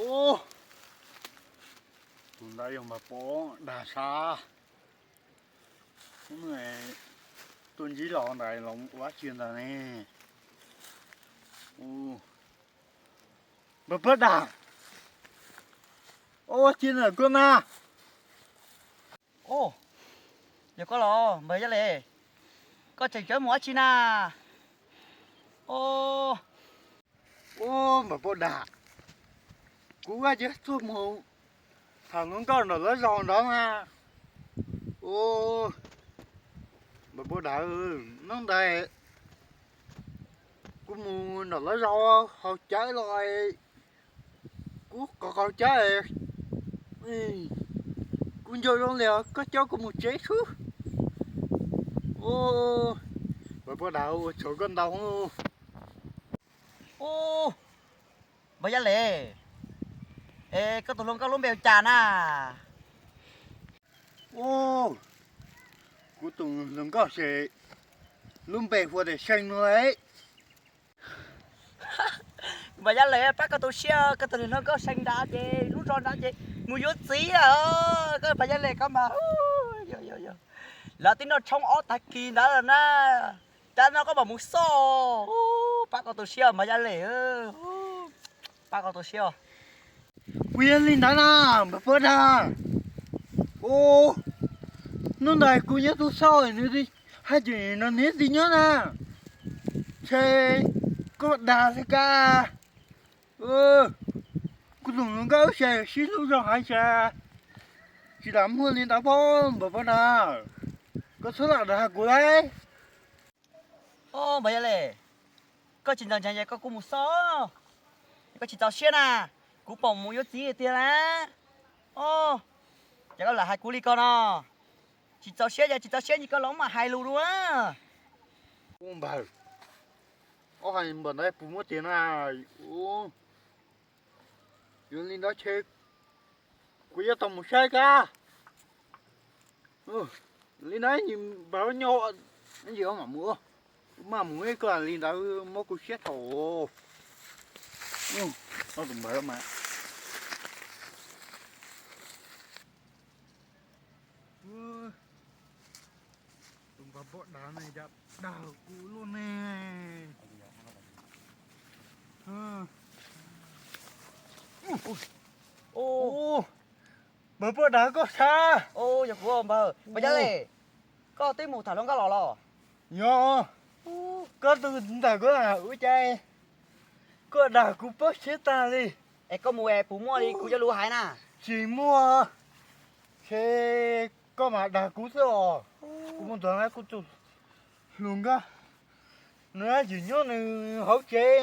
ô tụi đây mà bố đà xa hôm nay tuần chỉ lọ này lòng quá chuyện là nè ô mà bớt đà ô chuyện là cơ mà Ô, giờ có lò, mời ra lề. Có chạy chở mua chi na. Ô, ô mà bớt đà cú ra chứ thuốc mù thằng nó con nó lấy giòn đó mà ô mà bố đã nó đây cú mù nó lấy rau họ trái rồi cú có trái cú vô luôn liền có cháu của một trái thuốc ô mà bố đã chỗ con đâu ô, mời ra lề. Ê, có tụi lông bèo trà na. ô cú tùng đừng có sẽ luôn bè vừa để xanh nữa Mời ra lề, bác có tụi xe, có tụi nó có xanh đá chê, lú tròn đá chê. Mùi vô xí à, có mời ra lề có mà. Yo. Là tí nó trong ó tạc kỳ đó là na. Cha nó có bảo một xô. Bác có tụi xe mời ra lề. Bác có tụi xe. quyền linh đó nè mà bớt à ô nó này cô nhớ tôi sao rồi nữa đi hai chuyện nó nét gì nhớ nè xe có đà xe ca cô đừng nó có xe xí lúc rồi hai xe chỉ làm hơn lên tao phong mà bớt à có số là đà của đấy Ô, mời ra lề. Có chính chẳng chẳng có cùng một số. Có chỉ tao xe à. Cú bồng mua gì tiền á. Ô, chắc là hai cú đi con à. Chỉ tao xe như có lóng mà hai lù luôn á. ô bà ô hai bữa nay phụ mua tiền à ô quyền linh đó chơi cô nhớ tao một xe ca linh đấy nhìn bảo nhau cái gì mà mua mà mua cái con linh đó mua cô xe thổ nó tụi mở mà tụi bà bọ đá này đã đào cú luôn nè Ô, bà bọ đá có xa ô, giờ của bờ. Mời ra lề. Có tí một thả lông cá lò lò. nhỏ có từ ta có là ủi trai có đào cú bớt xe ta đi Ê, có mua ép mua đi, cú cho lúa hải nè. chỉ mua xe có mà đào cú rồi cú muốn tưởng là cú chụp luôn cả nó chỉ nhớ này hậu chế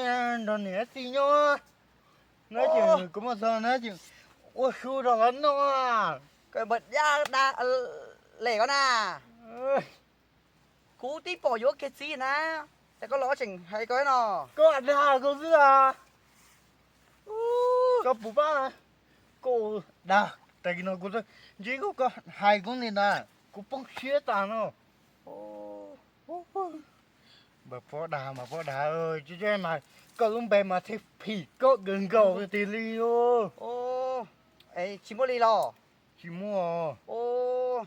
rồi nè tí nhớ nó chỉ cũng mà sao nó chỉ ôi xu rồi lắm nó Cái bật ra lề con à. Cú tí bỏ vô cái gì nè. Để có ló chỉnh hay có nó. có đào có gì à có bù ba cô đào tại vì nó cũng chỉ có hai con này nè cũng bông xía ta nó bà phó đà mà phó đà ơi chứ chứ mà có lúc bé mà thì phì có gần cầu thì đi ô Ô, ê, chỉ mua đi lò. chỉ mua Ô,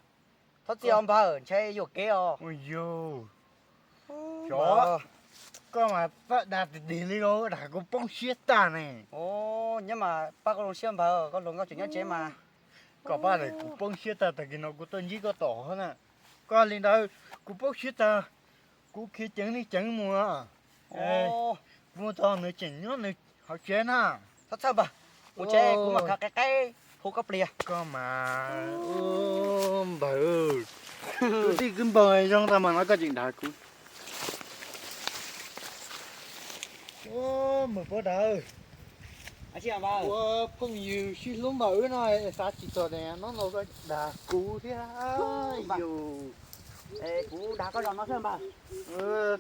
thật gì ông bà chơi vô kế à. ôi yo chó có mà phó đà thì đi ô đà cũng bông xía ta này Ô, nhưng mà bác có lồng xiêm bà có lồng có chuyện nhất chế mà. có ba này cũng bông xía ta tại vì nó cũng tên gì có tổ hơn à có lên đó cũng bông xía ta cũng khi chẳng đi chẳng mua Ô, mua to nữa chẳng nhớ nữa họ chế nè thật sao bà. Một chế cũng mà cái hô cấp lìa. có mà bà ơi cứ đi cứ bơi trong ta mà nói có chuyện đại cũng ô mà bữa đời Anh chị bà. ô phong nhiều xin luôn bà ơi này sao chỉ tờ này nó lâu rồi đà cú thế Bà. dù Ê, cú đã có giòn nó xem bà.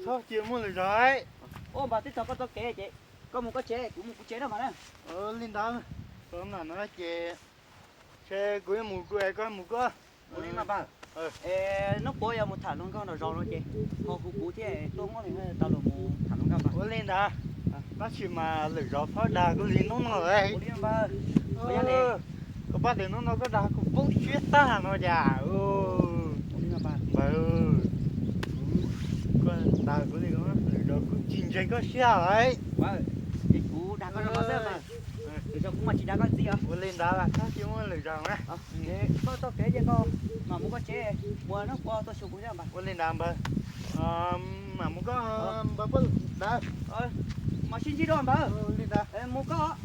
thôi chưa muốn lời rồi Ô, bà tích có kế chị. Có một cái chế, cũng một cái chế đâu mà nè. linh đó hôm nào nó chè chè cuối mùa cuối có mùa có Ủa đi mà bà. Ê, nó bôi một thả luôn con nó giòn luôn chị. Họ cú thế, tôi ngon thì tao được một thả luôn con bà. lên đó nó chỉ mà lửa gió phá đà có gì nó đấy Ủa đi mà ba. Bây giờ này. có ba thì nó có đà cũng bốc chết ta nó già Ủa đi mà ba. bà ơi con đà có gì nó lửa gió cũng chín chơi có sao đấy Ba. Thì cú đang có nó bao giờ mà. Để cho cũng mà chỉ đang có gì à? có lên đá là khác chứ mà lửa gió đấy Thế có chế gì con mà muốn có chế mua nó qua tôi xuống cũng ra mà. có lên đá bà mà muốn có bà có đá Mà xin gì đâu mà. lên đá Em mua có.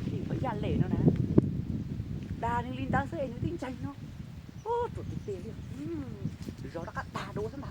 Thì phải ra lệ nó nè. Đà nên linh ta sẽ nó tin tranh nó. Ô, tụi tiền đi. Rồi nó cắt đà đồ thế mà.